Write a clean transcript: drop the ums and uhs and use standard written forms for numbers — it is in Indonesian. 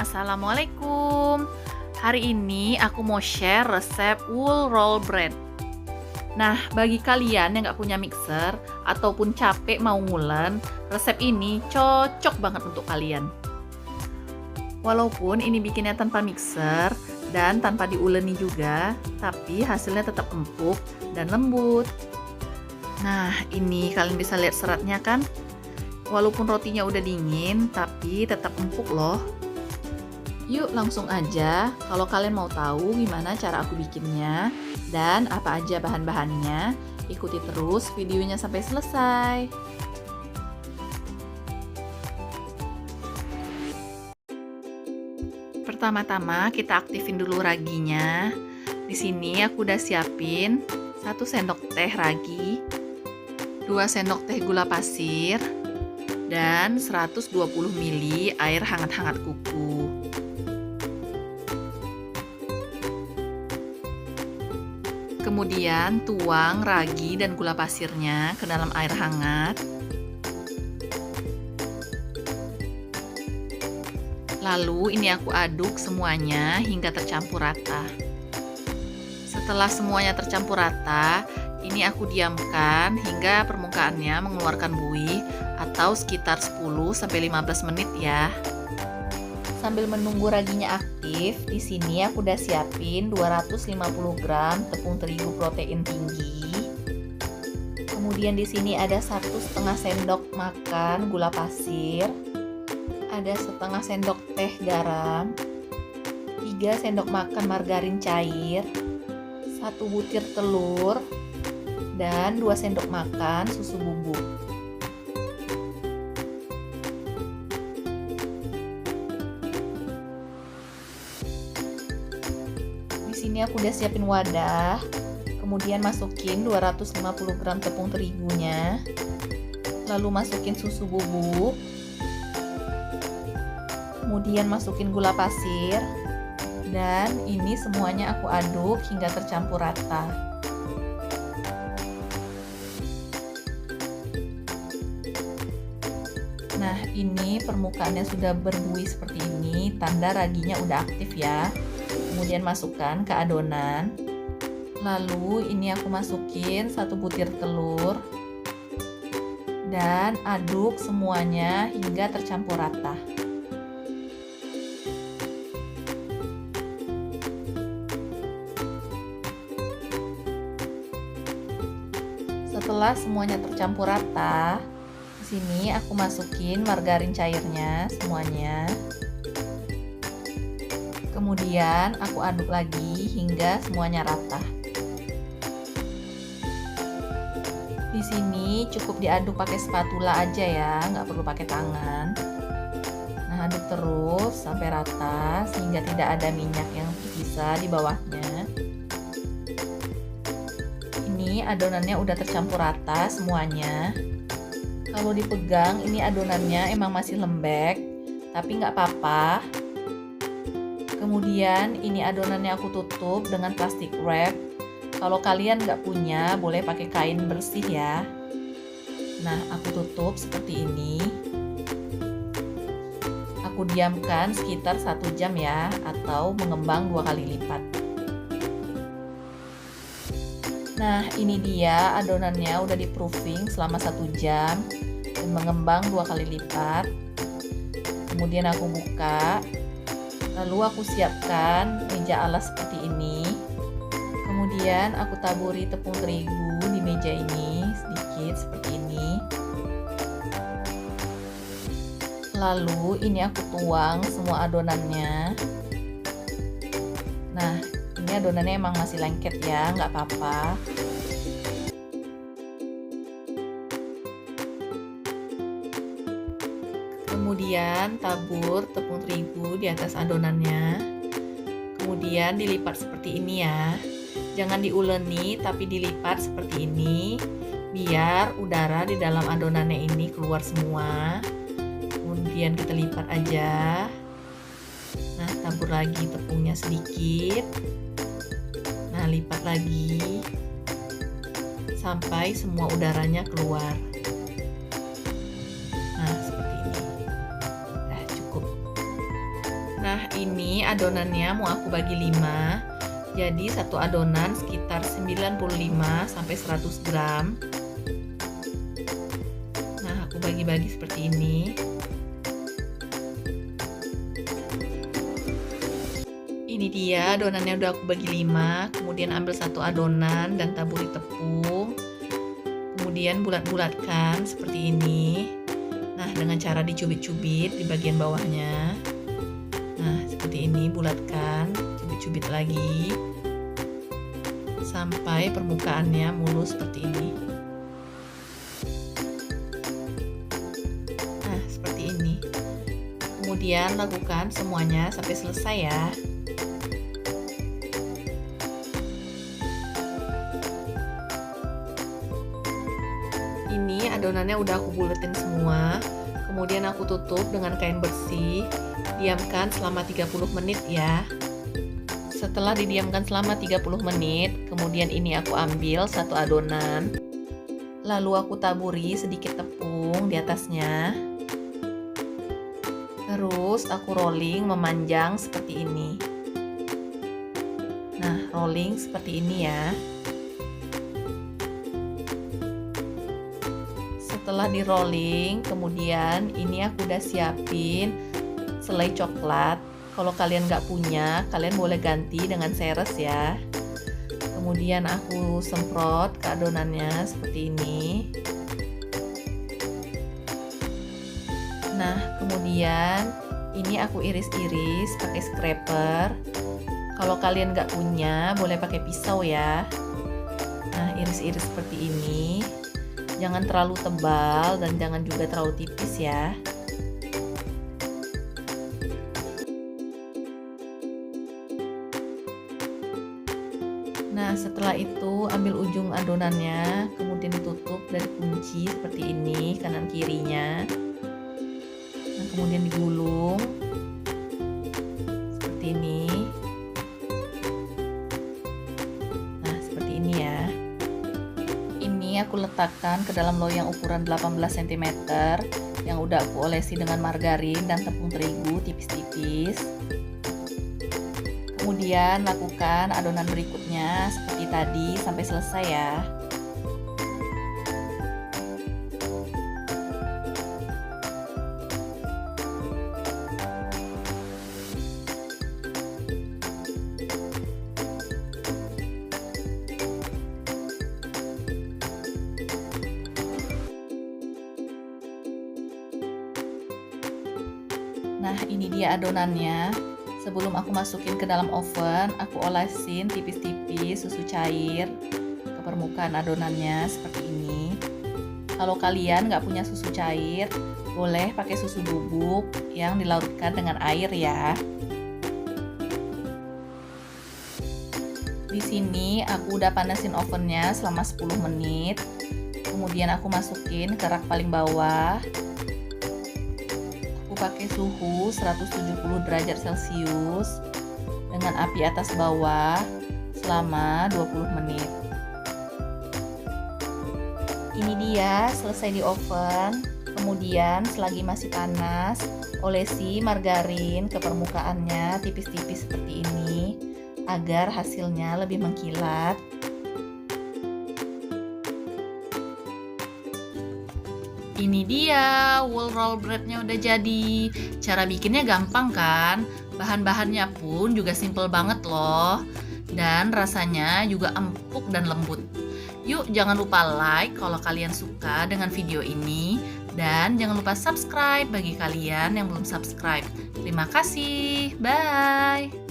Assalamualaikum. Hari ini aku mau share resep wool roll bread. Nah, bagi kalian yang nggak punya mixer ataupun capek mau ngulen, resep ini cocok banget untuk kalian. Walaupun ini bikinnya tanpa mixer dan tanpa diuleni juga, tapi hasilnya tetap empuk dan lembut. Nah, ini kalian bisa lihat seratnya kan? Walaupun rotinya udah dingin, tapi tetap empuk loh. Yuk langsung aja, kalau kalian mau tahu gimana cara aku bikinnya dan apa aja bahan-bahannya, ikuti terus videonya sampai selesai. Pertama-tama kita aktifin dulu raginya. Di sini aku udah siapin 1 sendok teh ragi, 2 sendok teh gula pasir, dan 120 ml air hangat-hangat kuku. Kemudian tuang ragi dan gula pasirnya ke dalam air hangat. Lalu ini aku aduk semuanya hingga tercampur rata. Setelah semuanya tercampur rata, ini aku diamkan hingga permukaannya mengeluarkan buih atau sekitar 10-15 menit ya. Sambil menunggu raginya aktif, di sini aku udah siapin 250 gram tepung terigu protein tinggi. Kemudian di sini ada 1,5 sendok makan gula pasir, ada setengah sendok teh garam, 3 sendok makan margarin cair, 1 butir telur, dan 2 sendok makan susu bubuk. Di sini aku udah siapin wadah, kemudian masukin 250 gram tepung terigunya, lalu masukin susu bubuk, kemudian masukin gula pasir, dan ini semuanya aku aduk hingga tercampur rata. Nah, ini permukaannya sudah berbuih seperti ini, tanda raginya udah aktif ya. Kemudian masukkan ke adonan. Lalu ini aku masukin 1 butir telur dan aduk semuanya hingga tercampur rata. Setelah semuanya tercampur rata, di sini aku masukin margarin cairnya semuanya. Kemudian aku aduk lagi hingga semuanya rata. Di sini cukup diaduk pakai spatula aja ya, nggak perlu pakai tangan. Nah, aduk terus sampai rata sehingga tidak ada minyak yang tersisa di bawahnya. Ini adonannya udah tercampur rata semuanya. Kalau dipegang ini adonannya emang masih lembek, tapi nggak apa-apa. Kemudian ini adonannya aku tutup dengan plastik wrap. Kalau kalian nggak punya, boleh pakai kain bersih ya. Nah, aku tutup seperti ini. Aku diamkan sekitar 1 jam ya, atau mengembang 2 kali lipat. Nah, ini dia adonannya udah di proofing selama 1 jam dan mengembang 2 kali lipat. Kemudian aku buka. Lalu aku siapkan meja alas seperti ini. Kemudian aku taburi tepung terigu di meja ini sedikit seperti ini. Lalu ini aku tuang semua adonannya. Nah, ini adonannya emang masih lengket ya, nggak apa-apa. Kemudian tabur tepung terigu di atas adonannya. Kemudian dilipat seperti ini ya. Jangan diuleni tapi dilipat seperti ini biar udara di dalam adonannya ini keluar semua. Kemudian kita lipat aja. Nah, tabur lagi tepungnya sedikit. Nah, lipat lagi sampai semua udaranya keluar. Nah, seperti ini. Nah, cukup. Nah, ini adonannya mau aku bagi 5. Jadi satu adonan sekitar 95 sampai 100 gram. Nah, aku bagi-bagi seperti ini. Ini dia adonannya udah aku bagi 5. Kemudian ambil satu adonan dan taburi tepung. Kemudian bulat-bulatkan seperti ini. Nah, dengan cara dicubit-cubit di bagian bawahnya. Nah, seperti ini, bulatkan, cubit-cubit lagi sampai permukaannya mulus seperti ini. Nah, seperti ini. Kemudian lakukan semuanya sampai selesai ya. Ini adonannya udah aku buletin semua. Kemudian aku tutup dengan kain bersih. Diamkan selama 30 menit ya. Setelah didiamkan selama 30 menit, kemudian ini aku ambil satu adonan. Lalu aku taburi sedikit tepung di atasnya. Terus aku rolling memanjang seperti ini. Nah, rolling seperti ini ya. Setelah di rolling, kemudian ini aku udah siapin selai coklat. Kalau kalian nggak punya, kalian boleh ganti dengan seres ya. Kemudian aku semprot ke adonannya seperti ini. Nah, kemudian ini aku iris-iris pakai scraper. Kalau kalian nggak punya, boleh pakai pisau ya. Nah, iris-iris seperti ini. Jangan terlalu tebal dan jangan juga terlalu tipis ya. Nah, setelah itu ambil ujung adonannya, kemudian ditutup dan kunci seperti ini kanan kirinya. Nah, kemudian digulung seperti ini. Nah, seperti ini ya. Ini aku letakkan ke dalam loyang ukuran 18 cm yang udah aku olesi dengan margarin dan tepung terigu tipis-tipis. Kemudian lakukan adonan berikutnya seperti tadi sampai selesai ya. Nah, ini dia adonannya. Sebelum aku masukin ke dalam oven, aku olesin tipis-tipis susu cair ke permukaan adonannya seperti ini. Kalau kalian nggak punya susu cair, boleh pakai susu bubuk yang dilarutkan dengan air ya. Di sini aku udah panasin ovennya selama 10 menit. Kemudian aku masukin ke rak paling bawah. Pakai suhu 170 derajat Celcius dengan api atas bawah selama 20 menit. Ini dia selesai di oven. Kemudian selagi masih panas, olesi margarin ke permukaannya tipis-tipis seperti ini agar hasilnya lebih mengkilat. Ini dia, wool roll breadnya udah jadi. Cara bikinnya gampang kan? Bahan-bahannya pun juga simple banget loh. Dan rasanya juga empuk dan lembut. Yuk jangan lupa like kalau kalian suka dengan video ini. Dan jangan lupa subscribe bagi kalian yang belum subscribe. Terima kasih, bye!